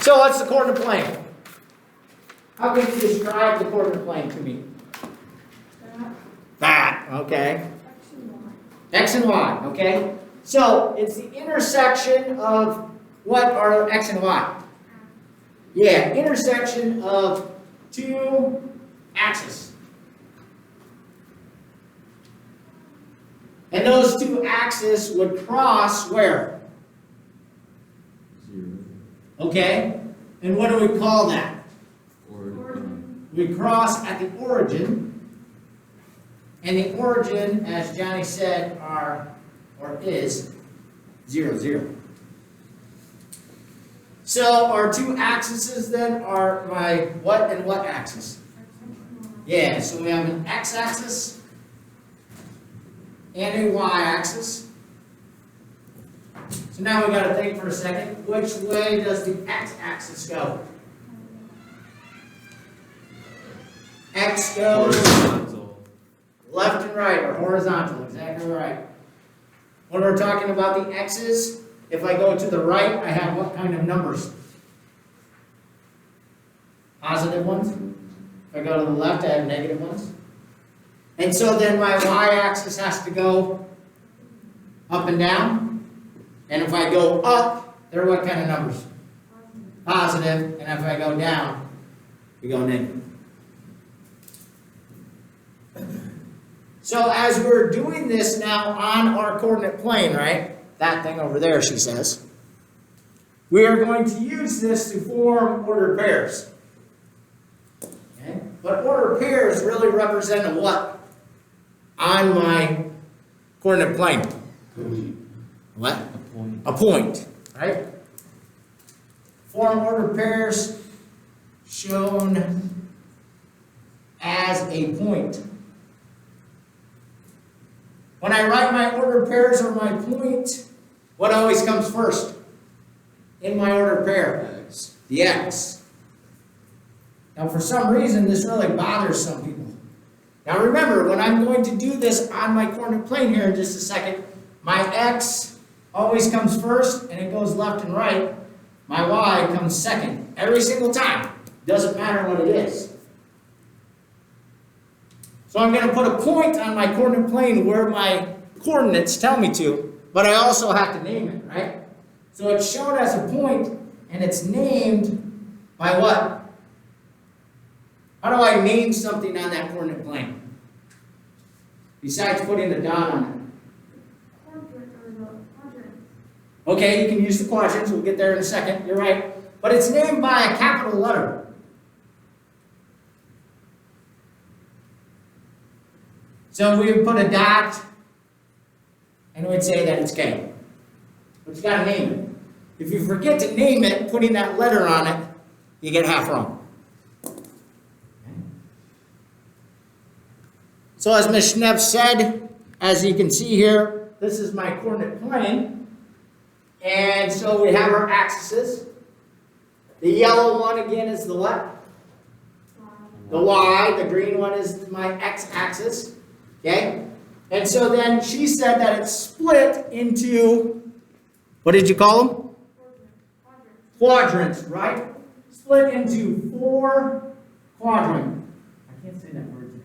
So what's the coordinate plane? How can you describe the coordinate plane to me? That, okay. X and Y, okay? So it's the intersection of what are X and Y? Yeah, intersection of two axes. And those two axes would cross where? 0. Okay? And what do we call that? Origin. We cross at the origin. And the origin, as Johnny said, is 0, 0. So our two axes then are my what and what axis? Yeah, so we have an x-axis and a y-axis. So now we got to think for a second, which way does the x-axis go? X goes Horizontal. left and right, or horizontal, exactly right. When we're talking about the x's, if I go to the right, I have what kind of numbers? Positive ones. If I go to the left, I have negative ones. And so then my y-axis has to go up and down. And if I go up, they're what kind of numbers? Positive. And if I go down, we go negative. So as we're doing this now on our coordinate plane, right? That thing over there, she says. We are going to use this to form ordered pairs. Okay? But ordered pairs really represent a what? On my coordinate plane. What? A point. A point, right? Form ordered pairs shown as a point. When I write my ordered pairs or my point, what always comes first in my ordered pair? X. The x. Now for some reason this really bothers some people. Now remember, when I'm going to do this on my coordinate plane here in just a second, my x always comes first and it goes left and right. My y comes second every single time. Doesn't matter what it is. So I'm going to put a point on my coordinate plane where my coordinates tell me to, but I also have to name it, right? So it's shown as a point, and it's named by what? How do I name something on that coordinate plane? Besides putting a dot on it. Okay, you can use the quadrants. We'll get there in a second. You're right. But it's named by a capital letter. So we would put a dot, and we'd say that it's K. But you got to name it. If you forget to name it, putting that letter on it, you get half wrong. Okay. So as Ms. Schnepp said, as you can see here, this is my coordinate plane. And so we have our axes. The yellow one, again, is the what? The Y. The green one is my x-axis. Okay? And so then she said that it's split into, what did you call them? Quadrants, right? Split into 4 quadrants. I can't say that word today.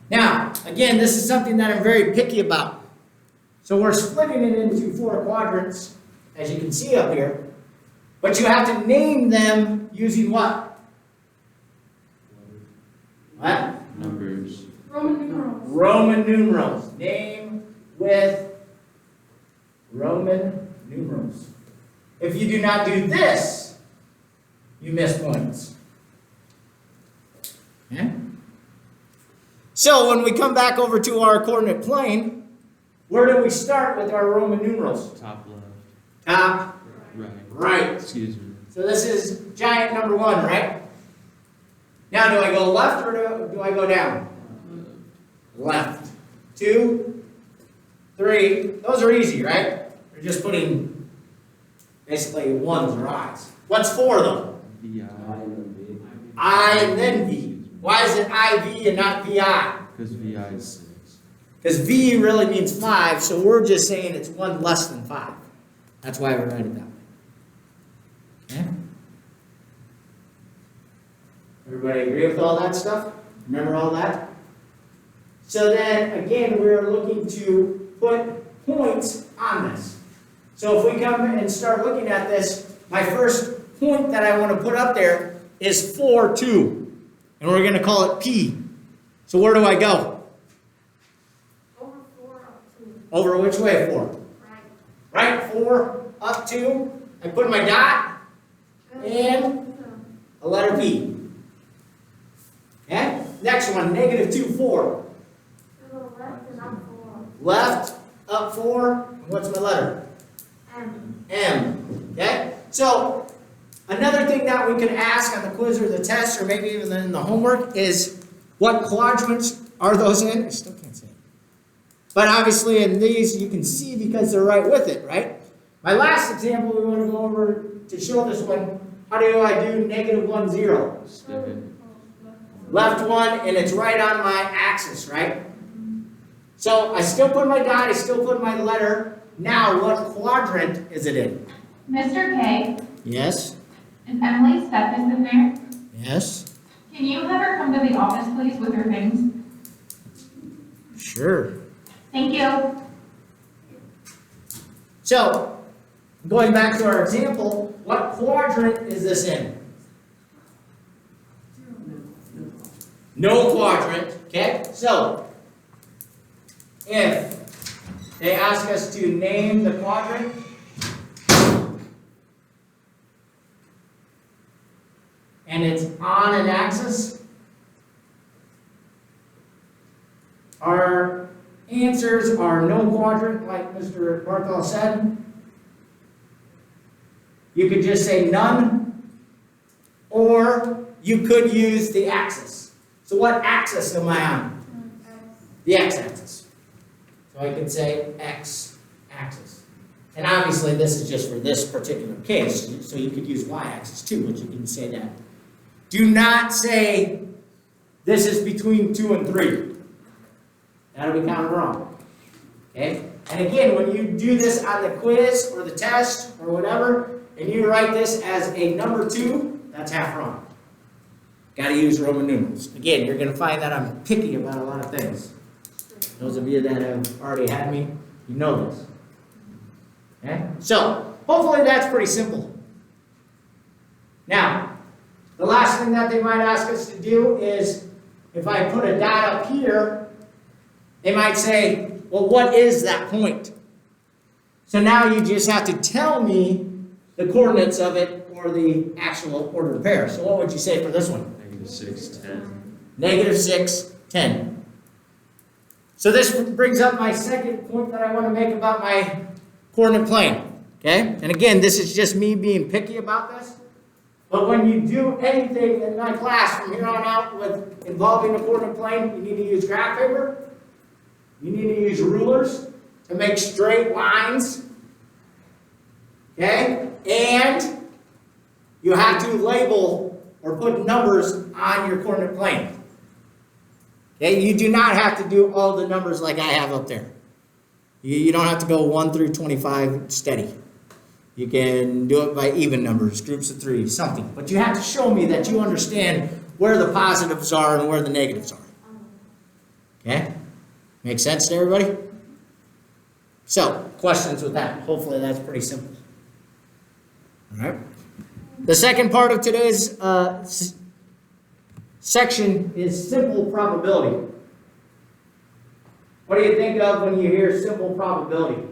Now, again, this is something that I'm very picky about. So we're splitting it into 4 quadrants, as you can see up here. But you have to name them using what? What? Numbers. Roman numerals. Roman numerals. Name with Roman numerals. If you do not do this, you miss points. Okay? So when we come back over to our coordinate plane, where do we start with our Roman numerals? Top left. Top Right. right. Excuse me. So this is giant number 1, right? Now, do I go left or do I go down? Left. 2, 3. Those are easy, right? You're just putting basically ones or i's. What's 4 though? VI. I and then V. Why is it IV and not VI? Because VI is 6. Because V really means 5, so we're just saying it's 1 less than 5. That's why we write it that way. Okay? Everybody agree with all that stuff? Remember all that? So then, again, we're looking to put points on this. So if we come and start looking at this, my first point that I want to put up there is 4, 2. And we're going to call it P. So where do I go? Over 4 up 2. Over which way 4? Right. Right? 4 up 2. I put my dot and a letter P. Okay? Next one, negative 2, 4. To the left and up 4. Left, up 4. And what's my letter? M. M. Okay? So, another thing that we can ask on the quiz or the test, or maybe even in the homework, is what quadrants are those in? I still can't say it. But obviously in these you can see because they're right with it, right? My last example we want to go over to show this one. How do I do negative 1, 0? Stick it. Left one, and it's right on my axis, right? So I still put my dot, I still put my letter. Now, what quadrant is it in? Mr. K, Yes. is Emily's stepmom there? Yes. Can you have her come to the office, please, with her things? Sure. Thank you. So, going back to our example, what quadrant is this in? No quadrant, okay? So, if they ask us to name the quadrant, and it's on an axis, our answers are no quadrant, like Mr. Barthol said. You could just say none, or you could use the axis. So what axis am I on? The x-axis. So I could say x-axis. And obviously this is just for this particular case, so you could use y-axis too, but you can say that. Do not say this is between 2 and 3. That'll be kind of wrong. Okay? And again, when you do this on the quiz or the test or whatever, and you write this as a number 2, that's half wrong. Got to use Roman numerals. Again, you're going to find that I'm picky about a lot of things. Those of you that have already had me, you know this. Okay? So, hopefully that's pretty simple. Now, the last thing that they might ask us to do is, if I put a dot up here, they might say, well, what is that point? So now you just have to tell me the coordinates of it or the actual ordered pair. So what would you say for this one? Negative 6, 10. Negative 6, 10. So this brings up my second point that I want to make about my coordinate plane. Okay? And again, this is just me being picky about this. But when you do anything in my class from here on out with involving a coordinate plane, you need to use graph paper. You need to use rulers to make straight lines. Okay? And you have to label or put numbers on your coordinate plane. Okay? You do not have to do all the numbers like I have up there. You don't have to go 1 through 25 steady. You can do it by even numbers, groups of 3, something. But you have to show me that you understand where the positives are and where the negatives are. Okay? Make sense to everybody? So, questions with that? Hopefully that's pretty simple. All right. The second part of today's section is simple probability. What do you think of when you hear simple probability?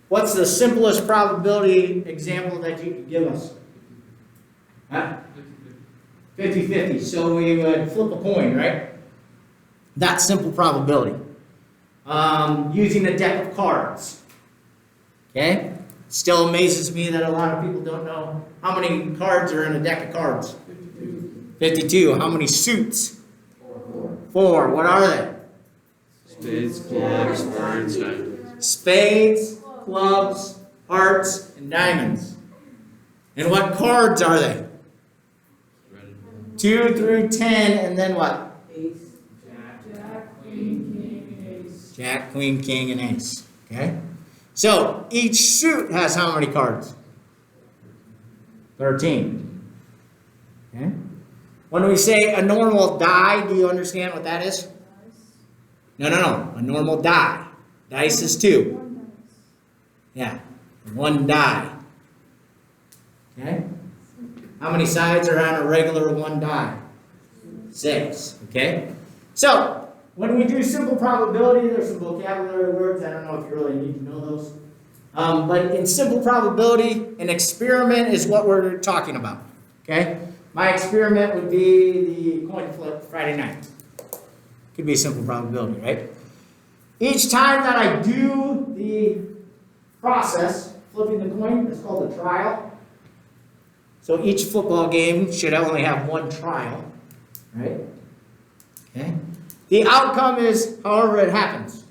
What's the simplest probability example that you could give us? Huh? 50-50. So we would flip a coin, right? That's simple probability. Using a deck of cards. Okay? Still amazes me that a lot of people don't know how many cards are in a deck of cards. 52. How many suits? 4. What are they? Spades, clubs, hearts, diamonds. Spades, clubs, hearts, and diamonds. And what cards are they? Red. 2 through 10, and then what? Ace, Jack, Queen, King, Ace. Jack, queen, king, and ace. Okay? So each suit has how many cards? 13. Okay? When we say a normal die, do you understand what that is? No. A normal die. Dice is 2. Yeah. 1 die. Okay? How many sides are on a regular 1 die? 6. Okay? So, when we do simple probability, there's some vocabulary words. I don't know if you really need to know those. But in simple probability, an experiment is what we're talking about. Okay? My experiment would be the coin flip Friday night. Could be a simple probability, right? Each time that I do the process, flipping the coin, it's called a trial. So each football game should only have 1 trial, right? Okay. The outcome is however it happens.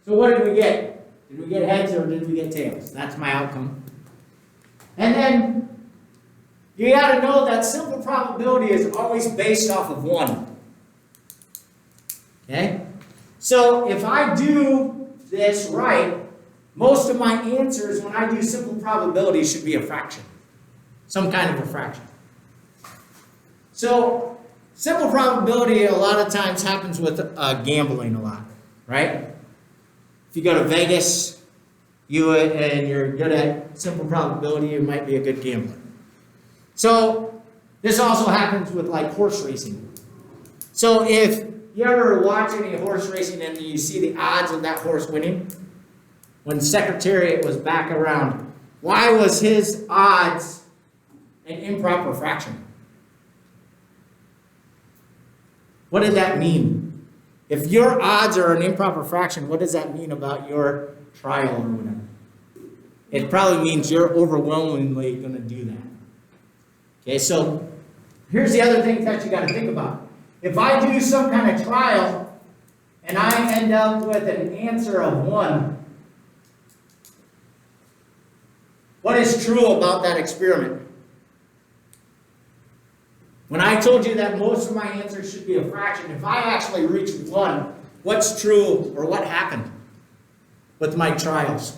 So what did we get? Did we get heads or did we get tails? That's my outcome. And then you got to know that simple probability is always based off of 1. Okay? So if I do this right, most of my answers when I do simple probability should be a fraction. Some kind of a fraction. So simple probability a lot of times happens with gambling a lot, right? If you go to Vegas, and you're good at simple probability, you might be a good gambler. So this also happens with like horse racing. So if you ever watch any horse racing and you see the odds of that horse winning, when Secretariat was back around, why was his odds an improper fraction? What did that mean? If your odds are an improper fraction, what does that mean about your trial or whatever? It probably means you're overwhelmingly going to do that. Okay, so here's the other thing that you got to think about. If I do some kind of trial and I end up with an answer of 1, what is true about that experiment? When I told you that most of my answers should be a fraction, if I actually reach 1, what's true or what happened with my trials?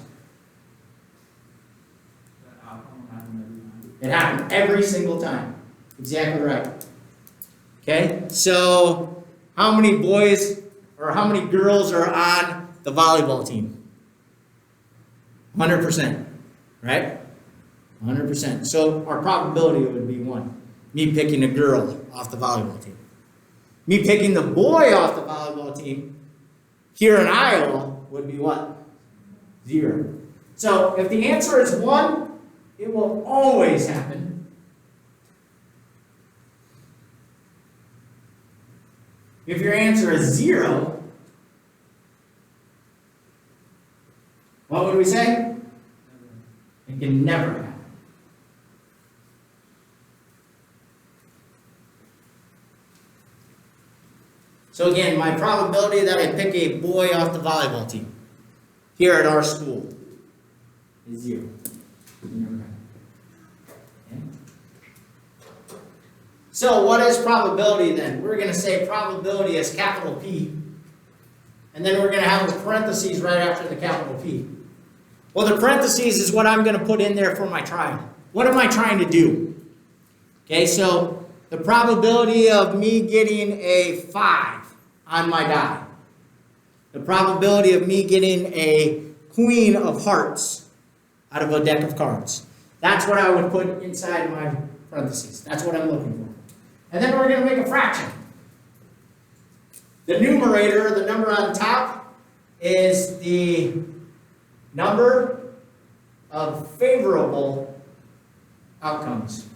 It happened every single time. Exactly right. Okay, so how many boys or how many girls are on the volleyball team? 100%, right? 100%. So our probability would be 1. Me picking a girl off the volleyball team. Me picking the boy off the volleyball team here in Iowa would be what? 0. So if the answer is 1, it will always happen. If your answer is 0, what would we say? It can never happen. So again, my probability that I pick a boy off the volleyball team here at our school is 0. Okay. So what is probability then? We're going to say probability is capital P. And then we're going to have the parentheses right after the capital P. Well, the parentheses is what I'm going to put in there for my trial. What am I trying to do? Okay, so the probability of me getting a 5 on my die. The probability of me getting a queen of hearts out of a deck of cards. That's what I would put inside my parentheses. That's what I'm looking for. And then we're going to make a fraction. The numerator, the number on top, is the number of favorable outcomes.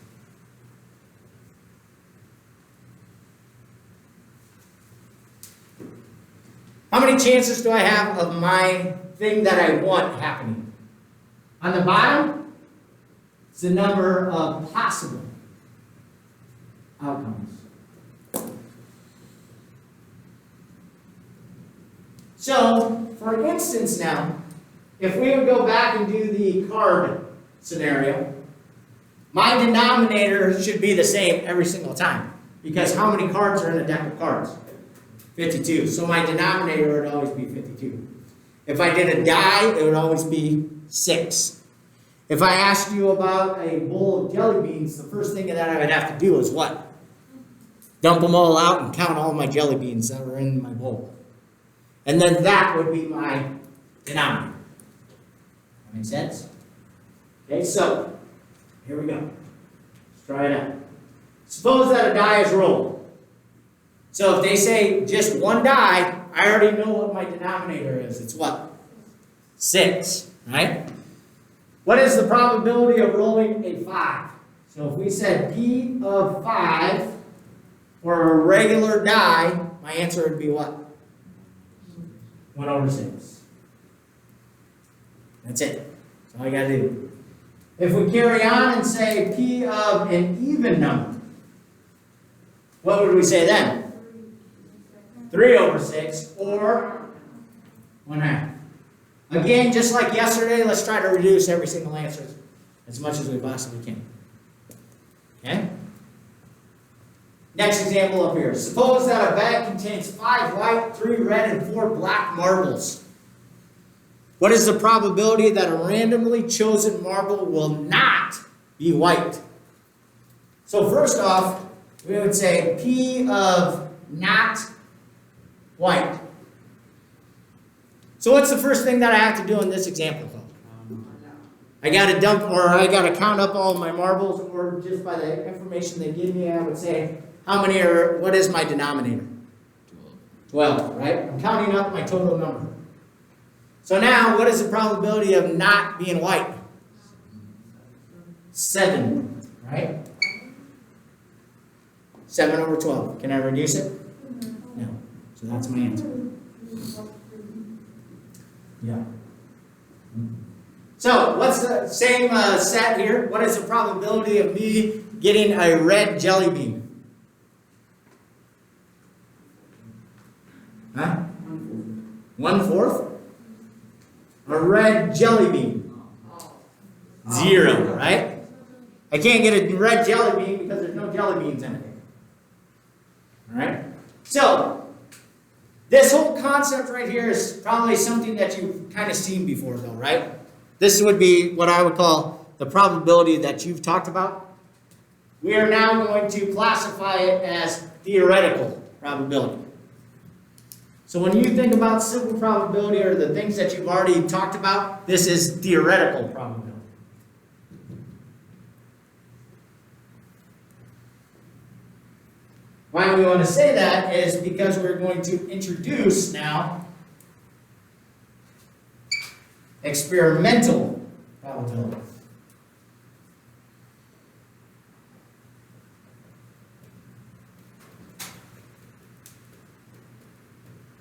How many chances do I have of my thing that I want happening? On the bottom, it's the number of possible outcomes. So, for instance now, if we would go back and do the card scenario, my denominator should be the same every single time. Because how many cards are in a deck of cards? 52. So my denominator would always be 52. If I did a die, it would always be 6. If I asked you about a bowl of jelly beans, the first thing that I would have to do is what? Dump them all out and count all my jelly beans that were in my bowl. And then that would be my denominator. That make sense? Okay, so here we go. Let's try it out. Suppose that a die is rolled. So if they say just one die, I already know what my denominator is. It's what? 6, right? What is the probability of rolling a 5? So if we said P of 5 for a regular die, my answer would be what? 1 over 6. That's it. That's all I gotta do. If we carry on and say P of an even number, what would we say then? 3 over 6 or 1/2. Again, just like yesterday, let's try to reduce every single answer as much as we possibly can. Okay? Next example up here. Suppose that a bag contains 5 white, 3 red, and 4 black marbles. What is the probability that a randomly chosen marble will not be white? So first off, we would say P of not white. So what's the first thing that I have to do in this example? I got to dump, or I got to count up all of my marbles, or just by the information they give me, I would say, how many are, what is my denominator? 12, right? I'm counting up my total number. So now, what is the probability of not being white? 7, right? 7 over 12. Can I reduce it? No. So that's my answer. Yeah. So, what's the same set here? What is the probability of me getting a red jelly bean? Huh? 1/4? A red jelly bean. 0, right? I can't get a red jelly bean because there's no jelly beans in it. Alright? So, this whole concept right here is probably something that you've kind of seen before though, right? This would be what I would call the probability that you've talked about. We are now going to classify it as theoretical probability. So when you think about simple probability or the things that you've already talked about, this is theoretical probability. Why we want to say that is because we're going to introduce now experimental probability.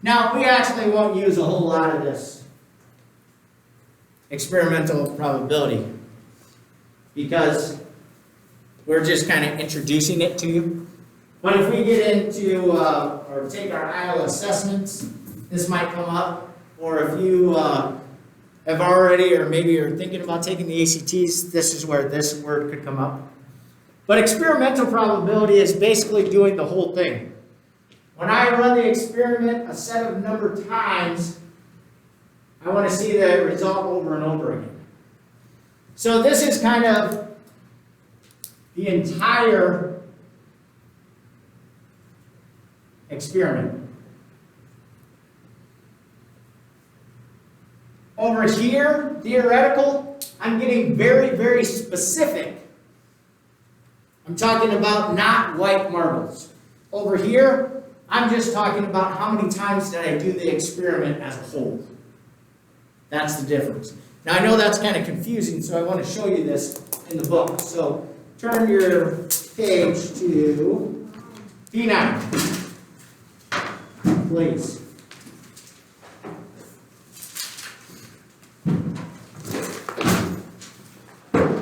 Now, we actually won't use a whole lot of this experimental probability because we're just kind of introducing it to you. But if we get into, or take our Iowa assessments, this might come up. Or if you have already, or maybe you're thinking about taking the ACTs, this is where this word could come up. But experimental probability is basically doing the whole thing. When I run the experiment a set of number of times, I want to see the result over and over again. So this is kind of the entire experiment. Over here, theoretical, I'm getting very, very specific. I'm talking about not white marbles. Over here, I'm just talking about how many times did I do the experiment as a whole. That's the difference. Now I know that's kind of confusing, so I want to show you this in the book. So turn your page to P9, please.